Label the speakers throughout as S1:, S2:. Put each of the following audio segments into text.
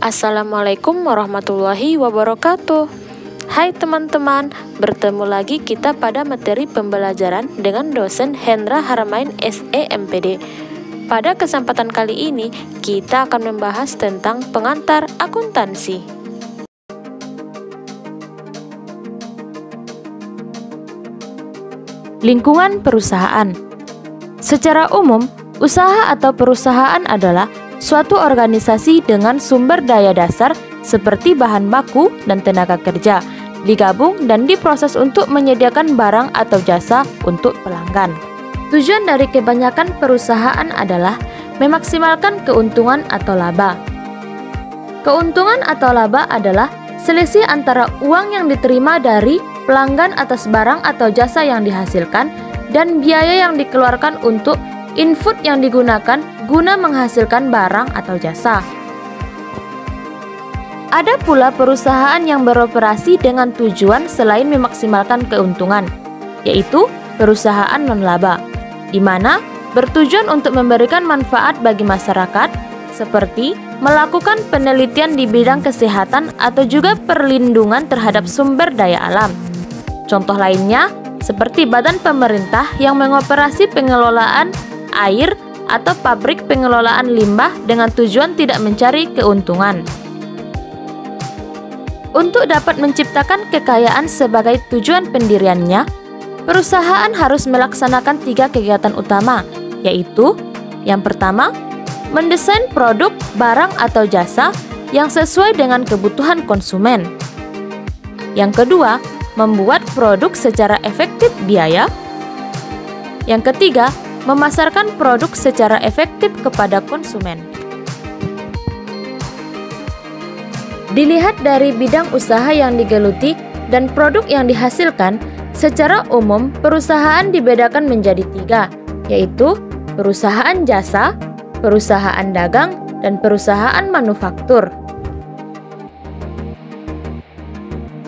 S1: Assalamualaikum warahmatullahi wabarakatuh. Hai teman-teman, bertemu lagi kita pada materi pembelajaran dengan dosen Hendra Haramain SE MPD. Pada kesempatan kali ini, kita akan membahas tentang pengantar akuntansi. Lingkungan perusahaan. Secara umum, usaha atau perusahaan adalah suatu organisasi dengan sumber daya dasar seperti bahan baku dan tenaga kerja, digabung dan diproses untuk menyediakan barang atau jasa untuk pelanggan. Tujuan dari kebanyakan perusahaan adalah memaksimalkan keuntungan atau laba. Keuntungan atau laba adalah selisih antara uang yang diterima dari pelanggan atas barang atau jasa yang dihasilkan dan biaya yang dikeluarkan untuk input yang digunakan guna menghasilkan barang atau jasa. Ada pula perusahaan yang beroperasi dengan tujuan selain memaksimalkan keuntungan, yaitu perusahaan non-laba, di mana bertujuan untuk memberikan manfaat bagi masyarakat, seperti melakukan penelitian di bidang kesehatan atau juga perlindungan terhadap sumber daya alam. Contoh lainnya, seperti badan pemerintah yang mengoperasi pengelolaan air atau pabrik pengelolaan limbah dengan tujuan tidak mencari keuntungan. Untuk dapat menciptakan kekayaan sebagai tujuan pendiriannya, perusahaan harus melaksanakan 3 kegiatan utama, yaitu yang pertama, mendesain produk, barang, atau jasa yang sesuai dengan kebutuhan konsumen. Yang kedua, membuat produk secara efektif biaya. Yang ketiga, memasarkan produk secara efektif kepada konsumen. Dilihat dari bidang usaha yang digeluti dan produk yang dihasilkan, secara umum perusahaan dibedakan menjadi 3, yaitu perusahaan jasa, perusahaan dagang, dan perusahaan manufaktur.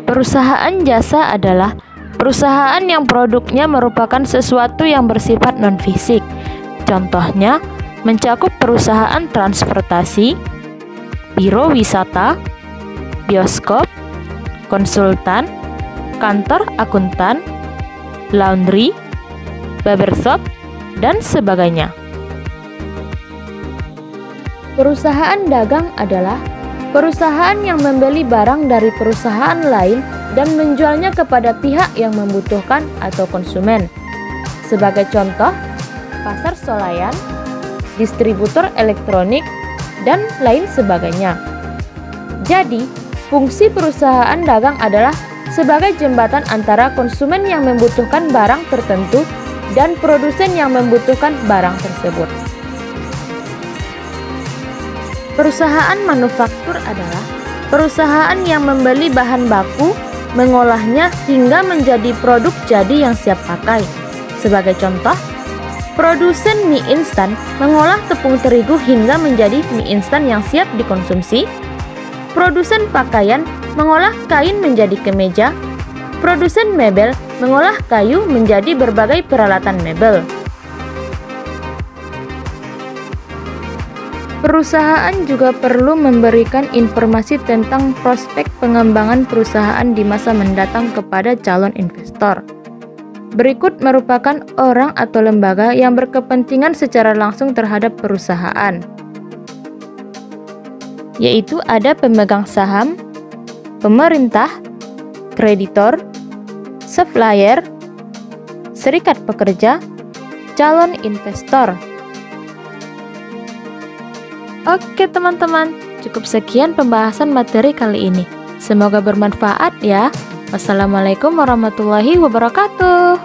S1: Perusahaan jasa adalah perusahaan yang produknya merupakan sesuatu yang bersifat non-fisik. Contohnya, mencakup perusahaan transportasi, biro wisata, bioskop, konsultan, kantor akuntan, laundry, barbershop, dan sebagainya. Perusahaan dagang adalah perusahaan yang membeli barang dari perusahaan lain dan menjualnya kepada pihak yang membutuhkan atau konsumen. Sebagai contoh, pasar swalayan, distributor elektronik, dan lain sebagainya. Jadi, fungsi perusahaan dagang adalah sebagai jembatan antara konsumen yang membutuhkan barang tertentu dan produsen yang membutuhkan barang tersebut. Perusahaan manufaktur adalah perusahaan yang membeli bahan baku, mengolahnya hingga menjadi produk jadi yang siap pakai. Sebagai contoh, produsen mie instan mengolah tepung terigu hingga menjadi mie instan yang siap dikonsumsi. Produsen pakaian mengolah kain menjadi kemeja. Produsen mebel mengolah kayu menjadi berbagai peralatan mebel. Perusahaan juga perlu memberikan informasi tentang prospek pengembangan perusahaan di masa mendatang kepada calon investor. Berikut merupakan orang atau lembaga yang berkepentingan secara langsung terhadap perusahaan, yaitu ada pemegang saham, pemerintah, kreditor, supplier, serikat pekerja, calon investor. Oke teman-teman, cukup sekian pembahasan materi kali ini. Semoga bermanfaat ya. Wassalamualaikum warahmatullahi wabarakatuh.